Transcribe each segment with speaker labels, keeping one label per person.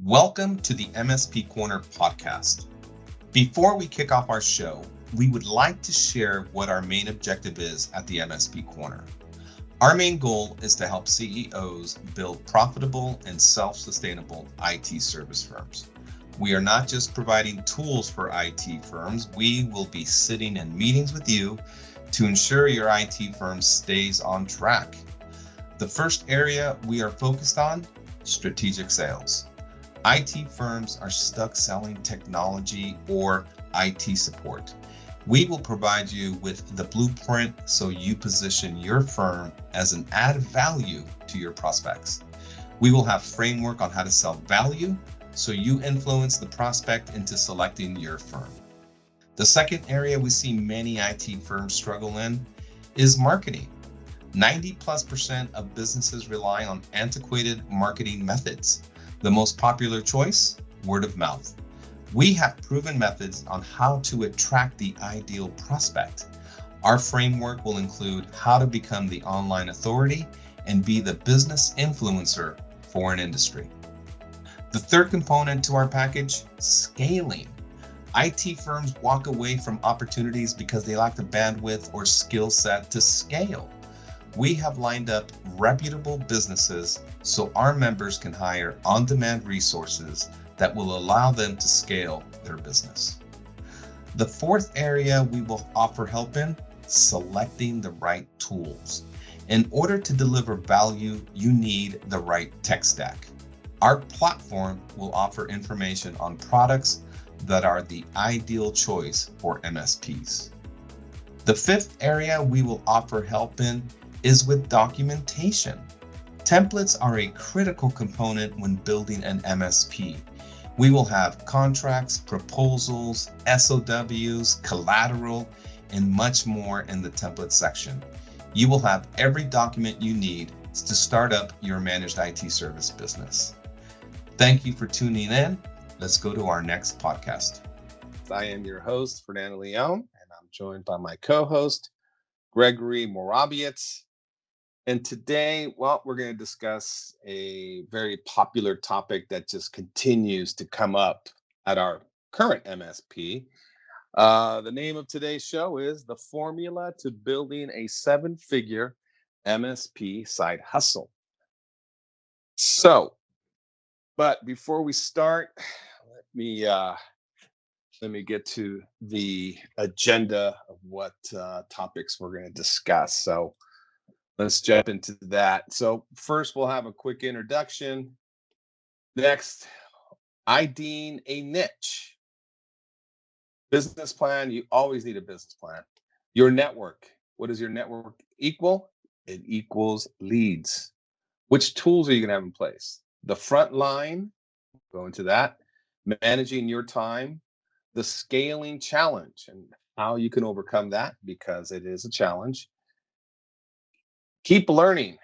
Speaker 1: Welcome to the MSP Corner podcast. Before we kick off our show, we would like to share what our main objective is at the MSP Corner. Our main goal is to help CEOs build profitable and self-sustainable IT service firms. We are not just providing tools for IT firms, we will be sitting in meetings with you to ensure your IT firm stays on track. The first area we are focused on, strategic sales. IT firms are stuck selling technology or IT support. We will provide you with the blueprint so you position your firm as an added value to your prospects. We will have framework on how to sell value so you influence the prospect into selecting your firm. The second area we see many IT firms struggle in is marketing. 90+% of businesses rely on antiquated marketing methods. The most popular choice, word of mouth. We have proven methods on how to attract the ideal prospect. Our framework will include how to become the online authority and be the business influencer for an industry. The third component to our package, scaling. IT firms walk away from opportunities because they lack the bandwidth or skill set to scale. We have lined up reputable businesses so our members can hire on-demand resources that will allow them to scale their business. The fourth area we will offer help in, selecting the right tools. In order to deliver value, you need the right tech stack. Our platform will offer information on products that are the ideal choice for MSPs. The fifth area we will offer help in is with documentation. Templates are a critical component when building an MSP. We will have contracts, proposals, SOWs, collateral, and much more in the template section. You will have every document you need to start up your managed IT service business. Thank you for tuning in. Let's go to our next podcast.
Speaker 2: I am your host, Fernando Leon, and I'm joined by my co-host, Gregory Morabiec. And today, we're going to discuss a very popular topic that just continues to come up at our current MSP. The name of today's show is The Formula to Building a Seven-Figure MSP Side Hustle. But before we start, let me get to the agenda of what topics we're going to discuss. So let's jump into that. So first, we'll have a quick introduction. Next, IDing a niche. Business plan. You always need a business plan. Your network. What does your network equal? It equals leads. Which tools are you going to have in place? The front line, go into that. Managing your time. The scaling challenge and how you can overcome that because it is a challenge. Keep learning,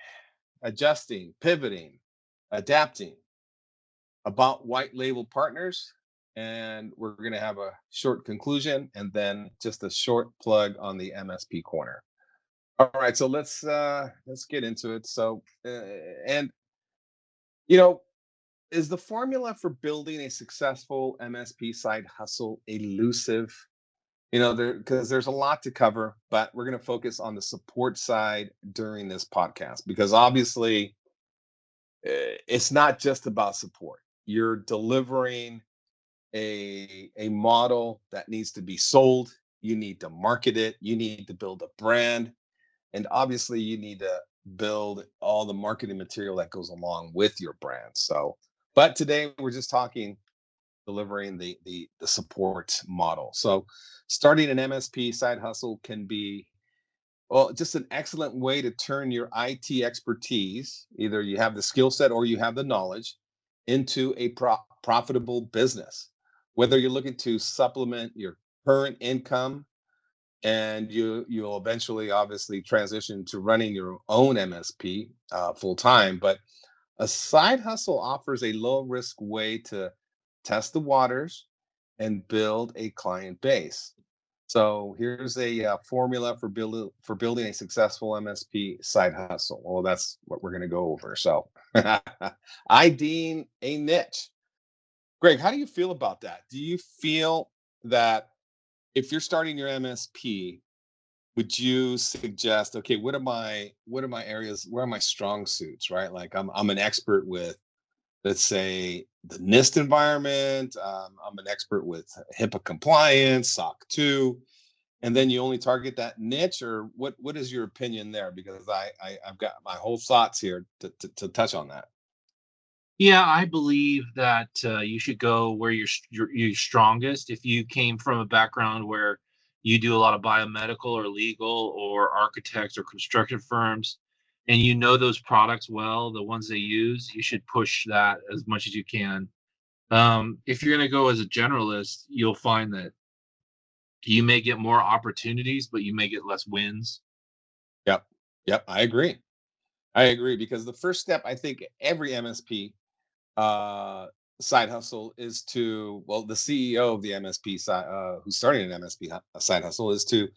Speaker 2: adjusting, pivoting, adapting. About white label partners, and we're going to have a short conclusion and then just a short plug on the MSP Corner. All right, so let's get into it. So, and you know, is the formula for building a successful MSP side hustle elusive? Because there's a lot to cover, but we're going to focus on the support side during this podcast because obviously it's not just about support. You're delivering a model that needs to be sold. You need to market it. You need to build a brand, and obviously you need to build all the marketing material that goes along with your brand. So, but today we're just talking delivering the support model. So starting an MSP side hustle can be just an excellent way to turn your IT expertise, either you have the skill set or you have the knowledge, into a profitable business. Whether you're looking to supplement your current income and you'll eventually obviously transition to running your own MSP full time, but a side hustle offers a low risk way to test the waters and build a client base. So here's a formula for building a successful MSP side hustle. Well, that's what we're going to go over. So, IDing a niche. Greg, how do you feel about that? Do you feel that if you're starting your MSP, would you suggest, okay, what are my areas, where are my strong suits, right? Like I'm an expert with, let's say, the NIST environment. I'm an expert with HIPAA compliance, SOC 2, and then you only target that niche, or what is your opinion there? Because I've got my whole thoughts here to touch on that.
Speaker 3: Yeah, I believe that you should go where you're strongest. If you came from a background where you do a lot of biomedical or legal or architects or construction firms, and you know those products well, the ones they use, you should push that as much as you can. If you're going to go as a generalist, you'll find that you may get more opportunities, but you may get less wins.
Speaker 2: Yep. Yep, I agree because the first step, I think, every MSP uh side hustle is to, well, the CEO of the MSP side, who's starting an MSP side hustle, is to,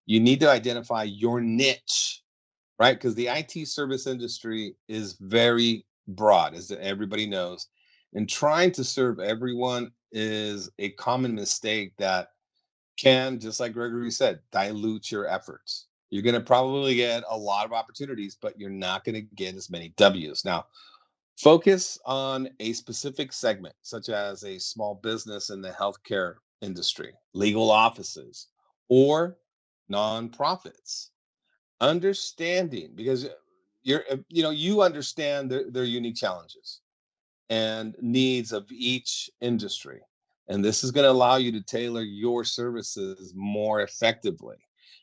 Speaker 2: you need to identify your niche, right? Because the IT service industry is very broad, as everybody knows, and trying to serve everyone is a common mistake that can, just like Gregory said, dilute your efforts. You're going to probably get a lot of opportunities, but you're not going to get as many W's. Now, focus on a specific segment, such as a small business in the healthcare industry, legal offices, or nonprofits. Understanding, because you understand their unique challenges and needs of each industry. And this is going to allow you to tailor your services more effectively.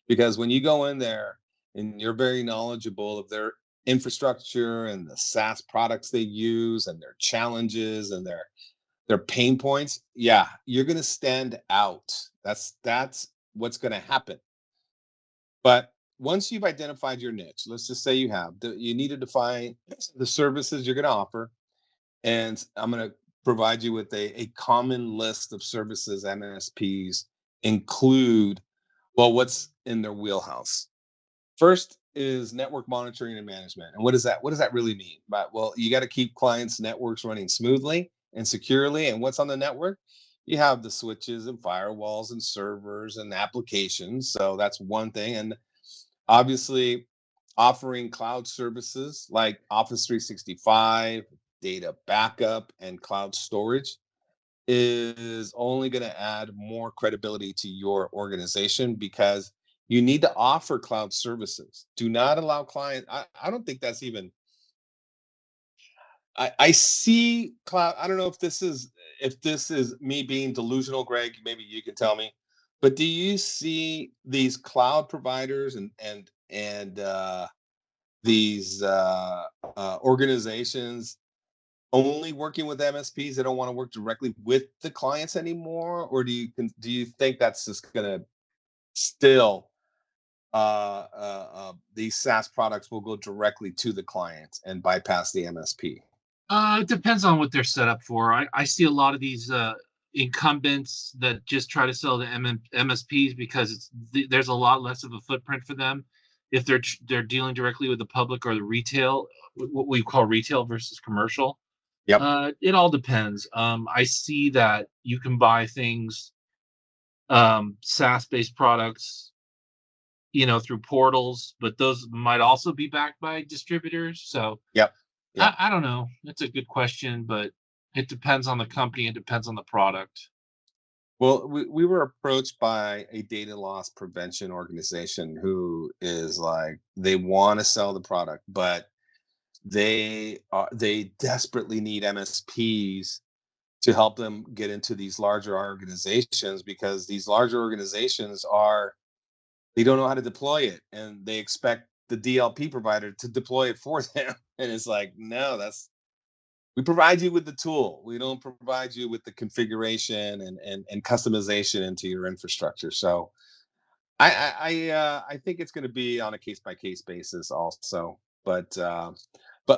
Speaker 2: Because when you go in there and you're very knowledgeable of their infrastructure and the SaaS products they use and their challenges and their pain points, yeah, you're going to stand out. That's what's going to happen. But once you've identified your niche, let's just say you need to define the services you're going to offer, and I'm going to provide you with a common list of services MSPs include. Well, what's in their wheelhouse? First is network monitoring and management. And what does that really mean? But, well, you got to keep clients' networks running smoothly and securely. And what's on the network? You have the switches and firewalls and servers and applications. So that's one thing. And obviously, offering cloud services like Office 365, data backup, and cloud storage is only going to add more credibility to your organization, because you need to offer cloud services. Do not allow clients. I don't think that's even. I see cloud. I don't know if this is me being delusional, Greg. Maybe you can tell me. But do you see these cloud providers and these organizations only working with MSPs? They don't want to work directly with the clients anymore, or do you think that's just going to still, these SaaS products will go directly to the client and bypass the MSP?
Speaker 3: It depends on what they're set up for. I see a lot of these incumbents that just try to sell to MSPs because there's a lot less of a footprint for them if they're dealing directly with the public or the retail, what we call retail versus commercial.
Speaker 2: Yep.
Speaker 3: It all depends. I see that you can buy things, SaaS based products, through portals, but those might also be backed by distributors. So
Speaker 2: Yep. Yep.
Speaker 3: I don't know. It's a good question, but it depends on the company. It depends on the product.
Speaker 2: Well, we were approached by a data loss prevention organization who is like, they want to sell the product, but they desperately need MSPs to help them get into these larger organizations, because these larger organizations are, they don't know how to deploy it, and they expect the DLP provider to deploy it for them. And it's like, no, we provide you with the tool. We don't provide you with the configuration and customization into your infrastructure. So I think it's going to be on a case by case basis also. But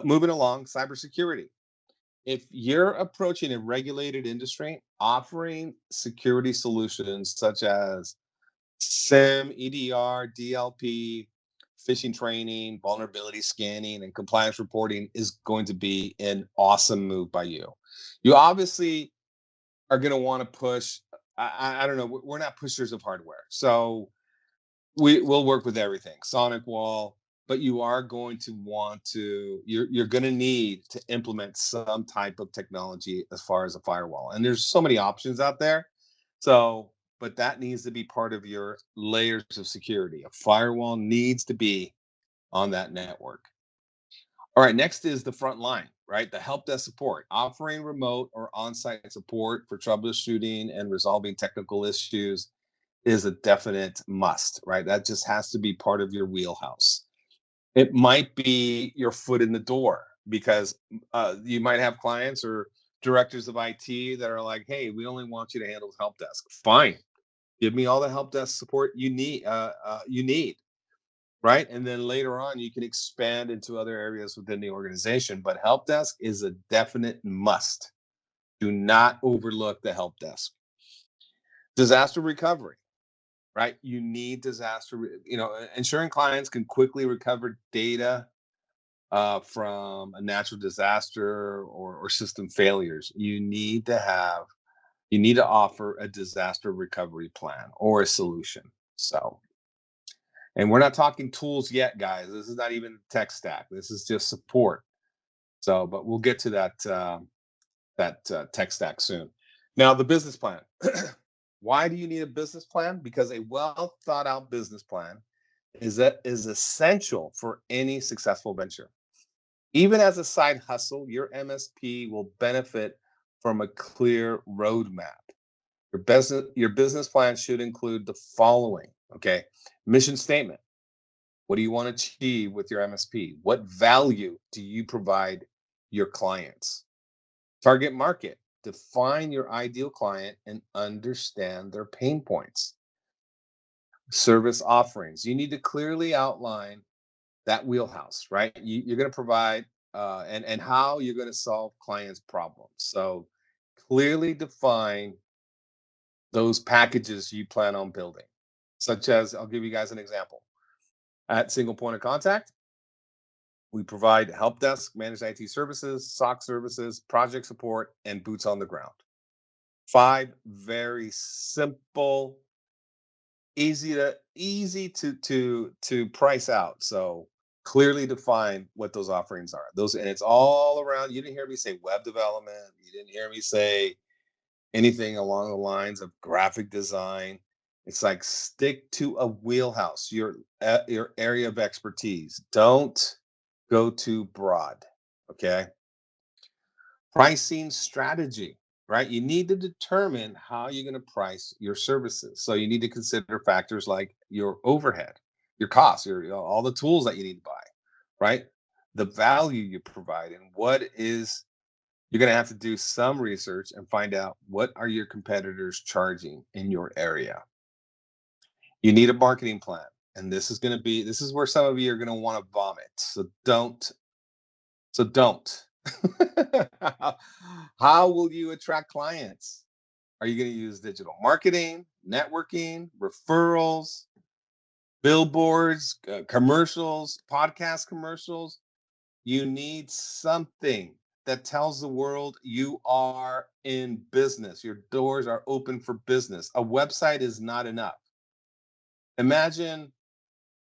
Speaker 2: moving along, cybersecurity. If you're approaching a regulated industry, offering security solutions such as SIM, EDR, DLP, phishing training, vulnerability scanning, and compliance reporting is going to be an awesome move by you. You obviously are going to want to push. I don't know. We're not pushers of hardware, so we'll work with everything, sonic wall. But you are going to want to. You're going to need to implement some type of technology as far as a firewall, and there's so many options out there. So, but that needs to be part of your layers of security. A firewall needs to be on that network. All right, next is the front line, right? The help desk support, offering remote or on-site support for troubleshooting and resolving technical issues is a definite must, right? That just has to be part of your wheelhouse. It might be your foot in the door because you might have clients or directors of IT that are like, "Hey, we only want you to handle the help desk." Fine, give me all the help desk support you need. Right? And then later on, you can expand into other areas within the organization. But help desk is a definite must. Do not overlook the help desk. Disaster recovery, right? You need ensuring clients can quickly recover data from a natural disaster or system failures. You need to offer a disaster recovery plan or a solution. So, and we're not talking tools yet, guys. This is not even tech stack. This is just support. So, but we'll get to that tech stack soon. Now, the business plan. Why do you need a business plan? Because a well thought out business plan is essential for any successful venture. Even as a side hustle, your MSP will benefit from a clear roadmap. Your business plan should include the following. Okay, mission statement. What do you want to achieve with your MSP? What value do you provide your clients? Target market. Define your ideal client and understand their pain points. Service offerings. You need to clearly outline that wheelhouse, right? You're going to provide and how you're going to solve clients' problems. So clearly define those packages you plan on building, such as I'll give you guys an example. At Single Point of Contact, we provide help desk, managed IT services, SOC services, project support, and boots on the ground. 5 very simple, easy to price out. So clearly define what those offerings are. Those and it's all around. You didn't hear me say web development. You didn't hear me say anything along the lines of graphic design. It's like stick to a wheelhouse, your area of expertise. Don't go too broad. Okay. Pricing strategy, right? You need to determine how you're going to price your services. So you need to consider factors like your overhead, your costs, all the tools that you need to buy, right? The value you provide and what is you're going to have to do some research and find out what are your competitors charging in your area. You need a marketing plan. And this is where some of you are going to want to vomit. So don't. How will you attract clients? Are you going to use digital marketing, networking, referrals, billboards, commercials, podcast commercials? You need something that tells the world you are in business. Your doors are open for business. A website is not enough. Imagine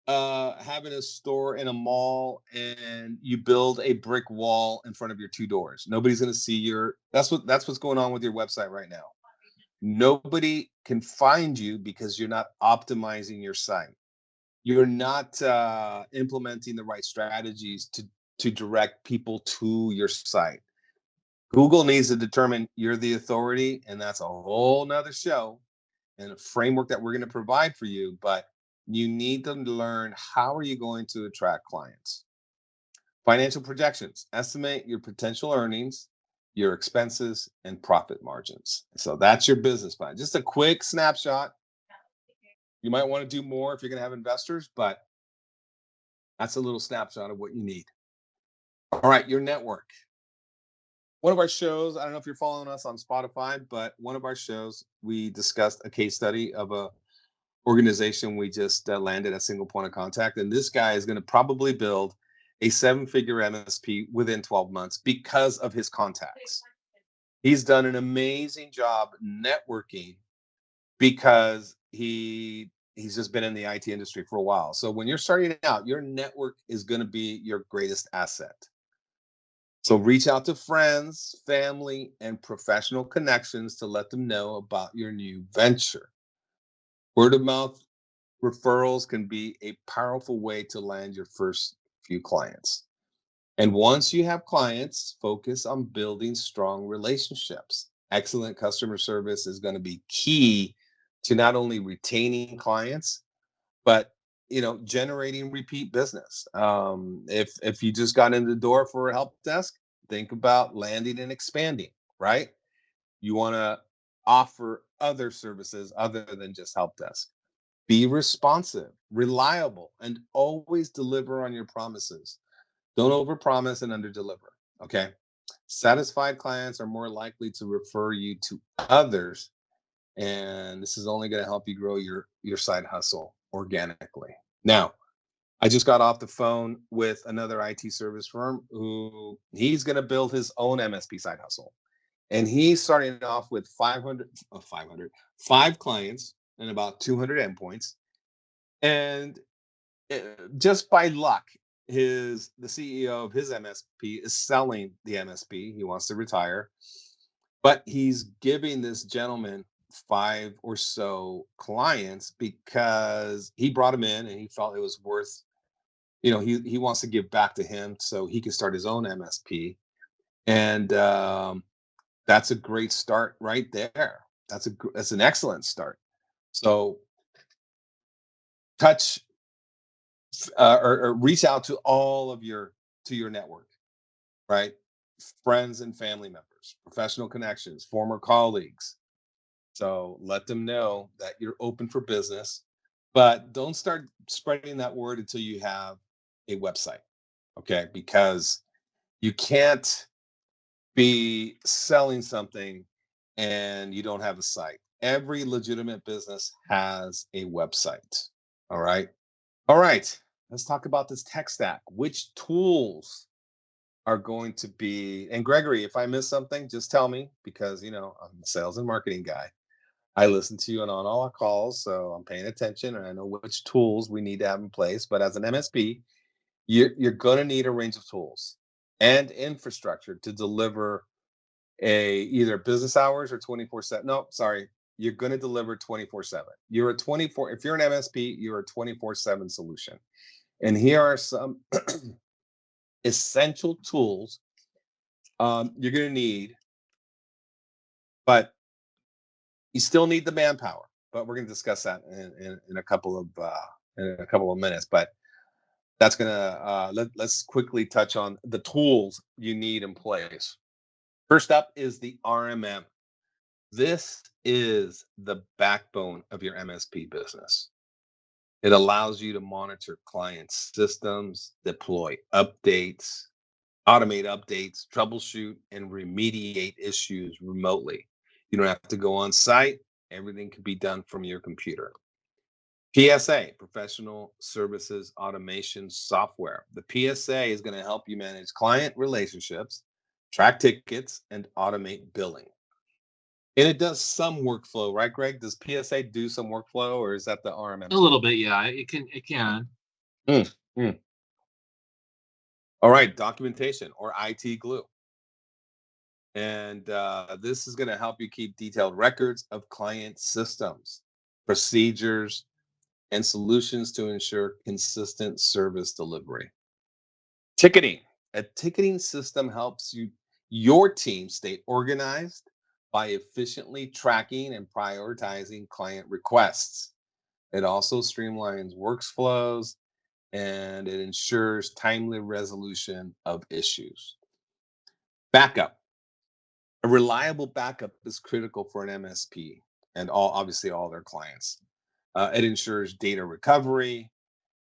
Speaker 2: having a store in a mall and you build a brick wall in front of your 2 doors. Nobody's going to see that's what's going on with your website right now. Nobody can find you because you're not optimizing your site. You're not implementing the right strategies to direct people to your site. Google needs to determine you're the authority, and that's a whole nother show and a framework that we're going to provide for you. But you need to learn how are you going to attract clients. Financial projections. Estimate your potential earnings, your expenses, and profit margins. So that's your business plan. Just a quick snapshot. You might want to do more if you're going to have investors, but that's a little snapshot of what you need. All right, your network. One of our shows, I don't know if you're following us on Spotify, but one of our shows, we discussed a case study of a organization we just landed at Single Point of Contact. And this guy is going to probably build a 7-figure MSP within 12 months because of his contacts. He's done an amazing job networking because he's just been in the IT industry for a while. So when you're starting out, your network is going to be your greatest asset. So reach out to friends, family, and professional connections to let them know about your new venture. Word of mouth referrals can be a powerful way to land your first few clients. And once you have clients, focus on building strong relationships. Excellent customer service is going to be key to not only retaining clients, but generating repeat business. If you just got in the door for a help desk, think about landing and expanding, right? You want to offer other services other than just help desk. Be responsive, reliable, and always deliver on your promises. Don't overpromise and underdeliver. Okay. Satisfied clients are more likely to refer you to others, and this is only going to help you grow your side hustle organically. Now, I just got off the phone with another IT service firm who he's going to build his own MSP side hustle. And he's starting off with 5 clients and about 200 endpoints. And just by luck, the CEO of his MSP is selling the MSP. He wants to retire, but he's giving this gentleman 5 or so clients because he brought him in and he felt it was worth. He wants to give back to him so he can start his own MSP, and that's a great start right there. That's an excellent start. So touch or reach out to all of your network, right? Friends and family members, professional connections, former colleagues. So let them know that you're open for business, but don't start spreading that word until you have a website, okay? Because you can't be selling something and you don't have a site. Every legitimate business has a website. All right. All right. Let's talk about this tech stack. Which tools are going to be, and Gregory, if I miss something, just tell me because, I'm a sales and marketing guy. I listen to you and on all our calls, so I'm paying attention and I know which tools we need to have in place. But as an MSP, you're going to need a range of tools and infrastructure to deliver either business hours or 24/7. No, sorry. You're going to deliver 24/7. If you're an MSP, you're a 24/7 solution. And here are some essential tools you're going to need, but you still need the manpower. But we're going to discuss that in a couple of minutes. But that's going to let's quickly touch on the tools you need in place. First up is the RMM. This is the backbone of your MSP business. It allows you to monitor client systems, deploy updates, automate updates, troubleshoot, and remediate issues remotely. You don't have to go on site. Everything can be done from your computer. PSA, Professional Services Automation Software. The PSA is going to help you manage client relationships, track tickets, and automate billing. And it does some workflow, right, Greg? Does PSA do some workflow, or is that the RMM
Speaker 3: A
Speaker 2: tool?
Speaker 3: little bit, yeah. It can.
Speaker 2: Mm, mm. All right, documentation or IT glue. And this is going to help you keep detailed records of client systems, procedures, and solutions to ensure consistent service delivery. Ticketing. A ticketing system helps your team stay organized by efficiently tracking and prioritizing client requests. It also streamlines workflows and it ensures timely resolution of issues. Backup. A reliable backup is critical for an MSP and obviously all their clients. It ensures data recovery.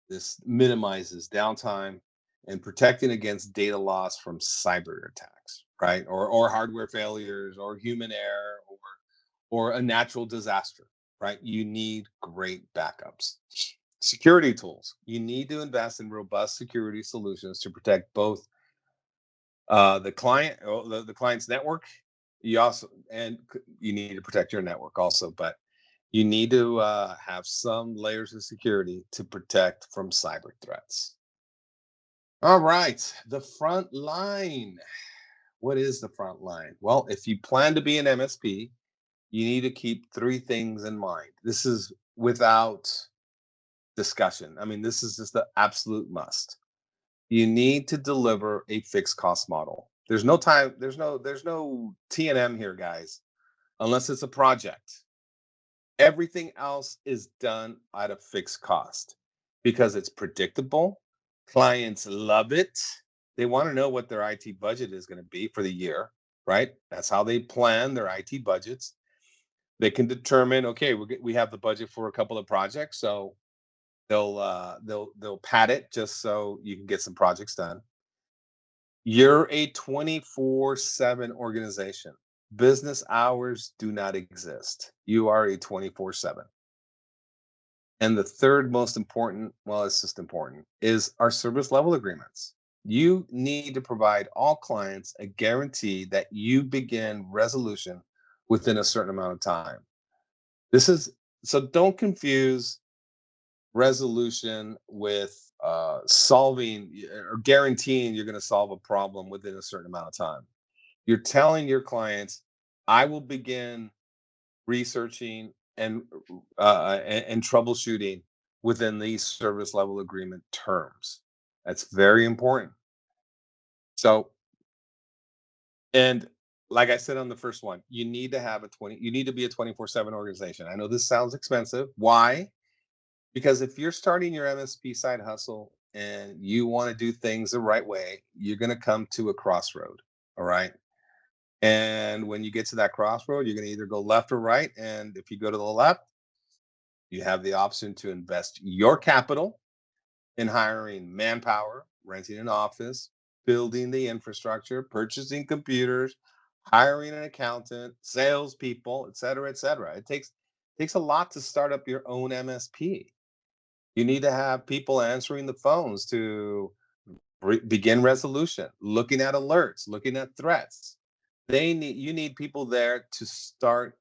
Speaker 2: This minimizes downtime and protecting against data loss from cyber attacks, right? Or hardware failures or human error or a natural disaster, right? You need great backups. Security tools. You need to invest in robust security solutions to protect both the client's network you need to protect your network also, but you need to have some layers of security to protect from cyber threats. All right, the front line. What is the front line? Well, if you plan to be an MSP, you need to keep three things in mind. This is without discussion. I mean, this is just the absolute must. You need to deliver a fixed cost model. There's no time, there's no T&M here, guys, unless it's a project. Everything else is done at a fixed cost because it's predictable. Clients love it. They want to know what their IT budget is going to be for the year, right? That's how they plan their IT budgets. They can determine, okay, we have the budget for a couple of projects, so they'll pad it just so you can get some projects done. You're a 24/7 organization. Business hours do not exist. You are a 24/7. And the third most important, well, it's just important, is our service level agreements. You need to provide all clients a guarantee that you begin resolution within a certain amount of time. This is so don't confuse resolution with solving or guaranteeing you're going to solve a problem within a certain amount of time. You're telling your clients, I will begin researching and troubleshooting within these service level agreement terms. That's very important. So, and like I said on the first one, you need to be a 24/7 organization. I know this sounds expensive. Why? Because if you're starting your MSP side hustle and you want to do things the right way, you're going to come to a crossroad. All right. And when you get to that crossroad, you're going to either go left or right. And if you go to the left, you have the option to invest your capital in hiring manpower, renting an office, building the infrastructure, purchasing computers, hiring an accountant, salespeople, et cetera, et cetera. It takes a lot to start up your own MSP. You need to have people answering the phones to begin resolution, looking at alerts, looking at threats. You need people there to start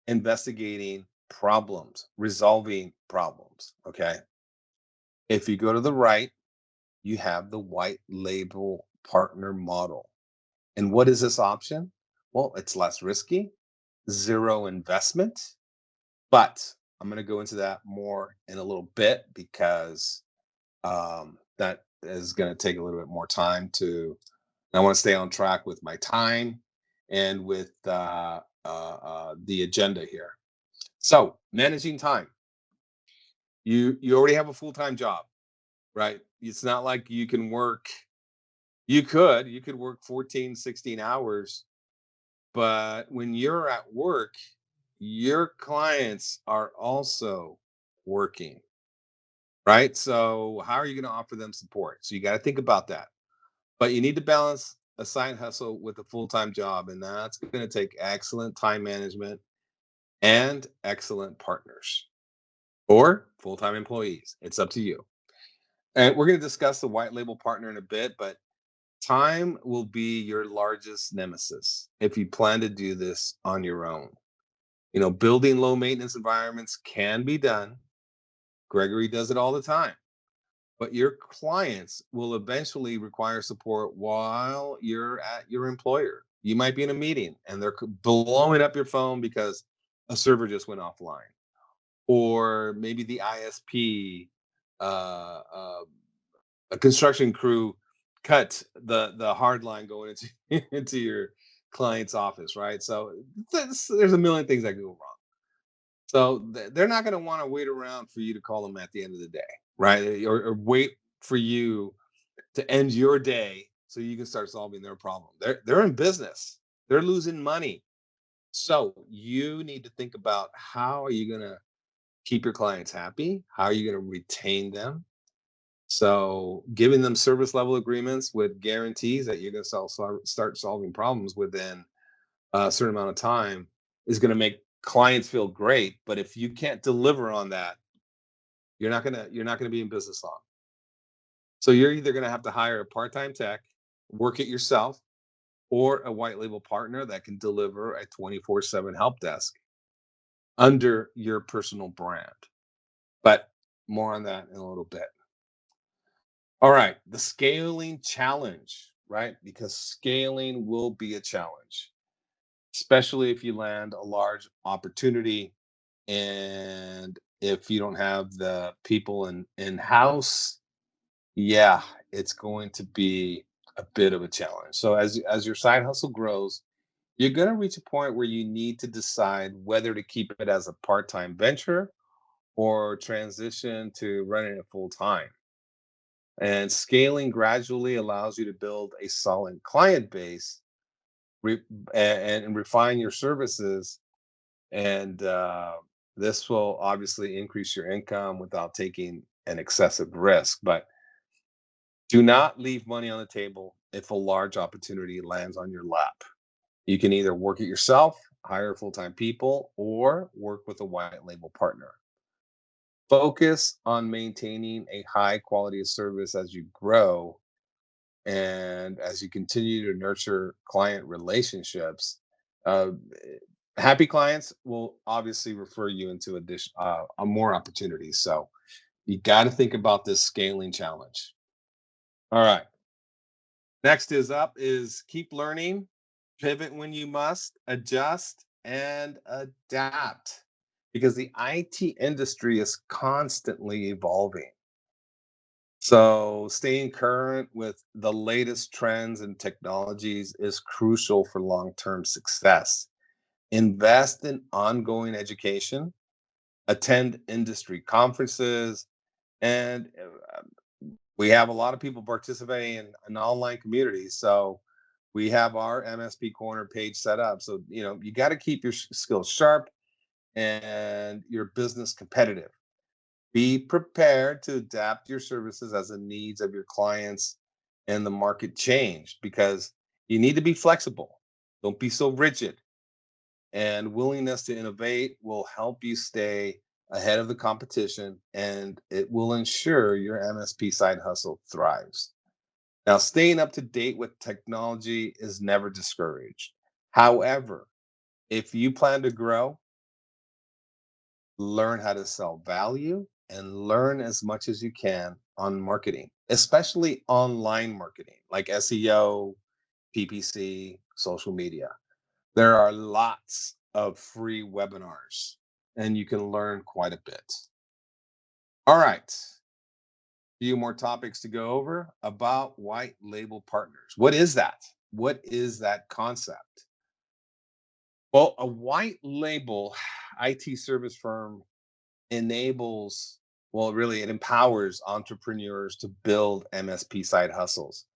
Speaker 2: investigating problems, resolving problems. Okay. If you go to the right, you have the white label partner model. And what is this option? Well, it's less risky, zero investment, but I'm going to go into that more in a little bit because that is going to take a little bit more time to. I want to stay on track with my time and with the agenda here. So managing time. You already have a full time job, right? It's not like you can work. You could work 14, 16 hours, but when you're at work, your clients are also working, right? So how are you going to offer them support? So you got to think about that. But you need to balance a side hustle with a full-time job, and that's going to take excellent time management and excellent partners or full-time employees. It's up to you. And we're going to discuss the white label partner in a bit, but time will be your largest nemesis if you plan to do this on your own. Building low maintenance environments can be done. Gregory does it all the time. But your clients will eventually require support while you're at your employer. You might be in a meeting and they're blowing up your phone because a server just went offline, or maybe the ISP, a construction crew cut the hard line going into into your client's office, right? So there's a million things that go wrong. So they're not going to want to wait around for you to call them at the end of the day, right? Or wait for you to end your day so you can start solving their problem. They're in business. They're losing money. So you need to think about how are you going to keep your clients happy? How are you going to retain them? So giving them service level agreements with guarantees that you're going to start solving problems within a certain amount of time is going to make clients feel great. But if you can't deliver on that, you're not gonna be in business long. So you're either going to have to hire a part-time tech, work it yourself, or a white label partner that can deliver a 24/7 help desk under your personal brand. But more on that in a little bit. All right, the scaling challenge, right? Because scaling will be a challenge, especially if you land a large opportunity and if you don't have the people in house. Yeah, it's going to be a bit of a challenge. So as your side hustle grows, you're going to reach a point where you need to decide whether to keep it as a part-time venture or transition to running it full time. And scaling gradually allows you to build a solid client base, re- and refine your services. And this will obviously increase your income without taking an excessive risk. But do not leave money on the table if a large opportunity lands on your lap. You can either work it yourself, hire full time people, or work with a white label partner. Focus on maintaining a high quality of service as you grow and as you continue to nurture client relationships. uh, Happy clients will obviously refer you into more opportunities. So you got to think about this scaling challenge. All right. Next is up is keep learning, pivot when you must, adjust and adapt because the IT industry is constantly evolving. So, staying current with the latest trends and technologies is crucial for long term success. Invest in ongoing education, attend industry conferences, and we have a lot of people participating in online communities. So, we have our MSP Corner page set up. So, you got to keep your skills sharp and your business competitive. Be prepared to adapt your services as the needs of your clients and the market change because you need to be flexible. Don't be so rigid. And willingness to innovate will help you stay ahead of the competition and it will ensure your MSP side hustle thrives. Now, staying up to date with technology is never discouraged. However, if you plan to grow, learn how to sell value and learn as much as you can on marketing, especially online marketing like SEO, PPC, social media. There are lots of free webinars and you can learn quite a bit. All right. Few more topics to go over about white label partners. What is that? What is that concept? Well, a white label IT service firm enables, well, really, it empowers entrepreneurs to build MSP side hustles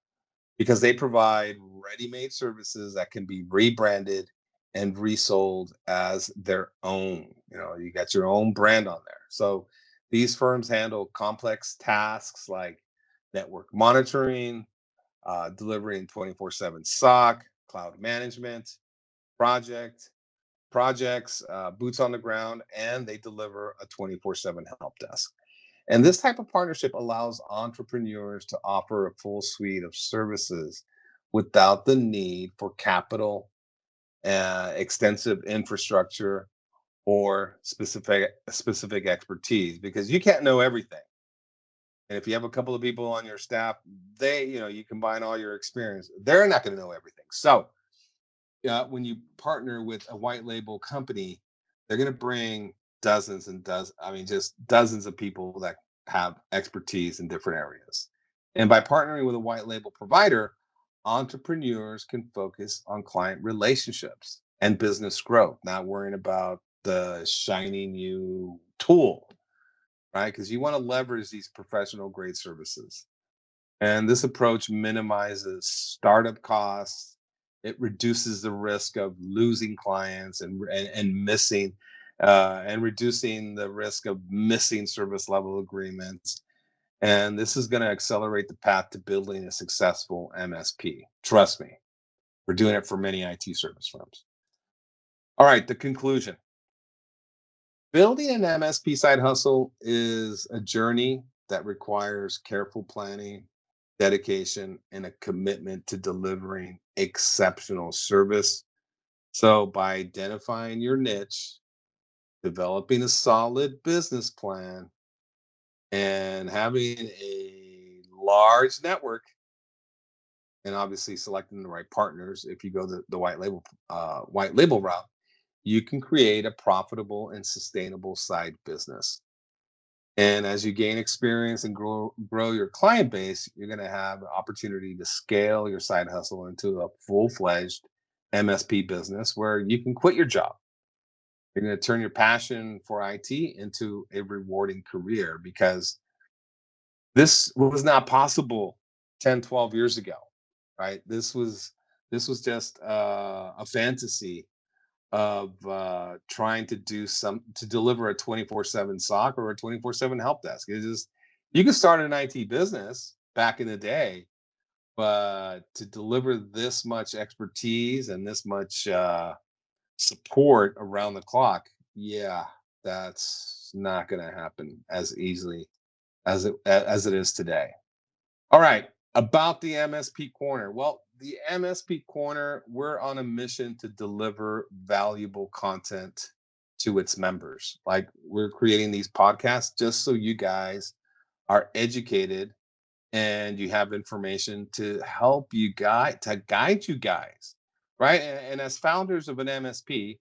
Speaker 2: because they provide ready made services that can be rebranded and resold as their own. You got your own brand on there. So these firms handle complex tasks like network monitoring, delivering 24/7 SOC, cloud management, project projects, boots on the ground, and they deliver a 24/7 help desk. And this type of partnership allows entrepreneurs to offer a full suite of services without the need for capital, extensive infrastructure, or specific expertise because you can't know everything. And if you have a couple of people on your staff, you combine all your experience, they're not going to know everything. So when you partner with a white label company, they're going to bring dozens and just dozens of people that have expertise in different areas. And by partnering with a white label provider, entrepreneurs can focus on client relationships and business growth, not worrying about the shiny new tool, right? Because you want to leverage these professional grade services. And this approach minimizes startup costs. It reduces the risk of losing clients and missing and reducing the risk of missing service level agreements. And this is going to accelerate the path to building a successful MSP. Trust me, we're doing it for many IT service firms. All right, the conclusion. Building an MSP side hustle is a journey that requires careful planning, dedication, and a commitment to delivering exceptional service. So, by identifying your niche, developing a solid business plan, and having a large network, and obviously selecting the right partners, if you go the white label route, you can create a profitable and sustainable side business. And as you gain experience and grow your client base, you're going to have an opportunity to scale your side hustle into a full-fledged MSP business where you can quit your job. You're going to turn your passion for IT into a rewarding career, because this was not possible 10, 12 years ago, right? This was just a fantasy of trying to deliver a 24/7 SOC or a 24/7 help desk. It's just, you could start an IT business back in the day, but to deliver this much expertise and this much support around the clock, yeah, that's not going to happen as easily as it is today. All right, about the MSP Corner. Well, the MSP Corner, we're on a mission to deliver valuable content to its members. Like, we're creating these podcasts just so you guys are educated and you have information to help guide you guys, right? And as founders of an MSP,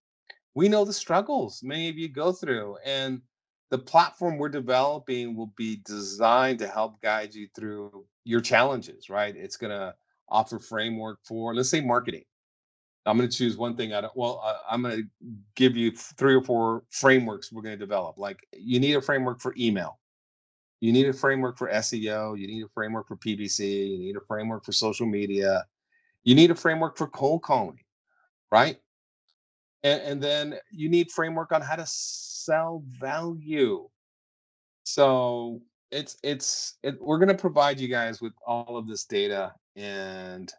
Speaker 2: we know the struggles many of you go through, and the platform we're developing will be designed to help guide you through your challenges, right? It's going to offer framework for, let's say, marketing. I'm going to choose one thing out of, well, I'm going to give you 3 or 4 frameworks we're going to develop. Like, you need a framework for email, you need a framework for SEO, you need a framework for PPC, you need a framework for social media, you need a framework for cold calling, right? And then you need framework on how to sell value. So we're going to provide you guys with all of this data, and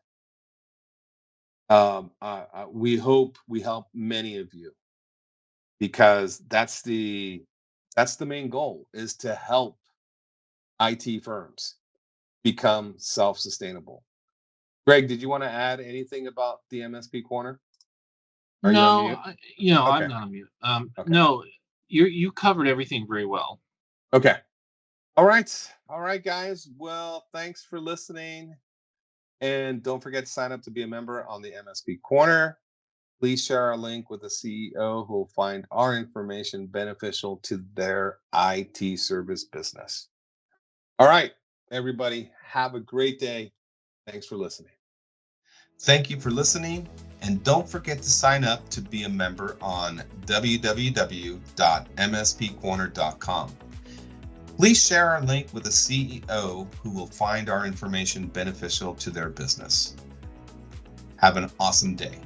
Speaker 2: we hope we help many of you, because that's the main goal, is to help IT firms become self-sustainable. Greg, did you want to add anything about the MSP Corner? Are you on
Speaker 3: No,
Speaker 2: mute?
Speaker 3: I'm
Speaker 2: Okay.
Speaker 3: not on mute.
Speaker 2: Okay.
Speaker 3: No, you covered everything very well.
Speaker 2: Okay. All right. All right, guys. Well, thanks for listening. And don't forget to sign up to be a member on the MSP Corner. Please share our link with a CEO who will find our information beneficial to their IT service business. All right, everybody. Have a great day. Thanks for listening.
Speaker 1: Thank you for listening, and don't forget to sign up to be a member on www.mspcorner.com. Please share our link with a CEO who will find our information beneficial to their business. Have an awesome day.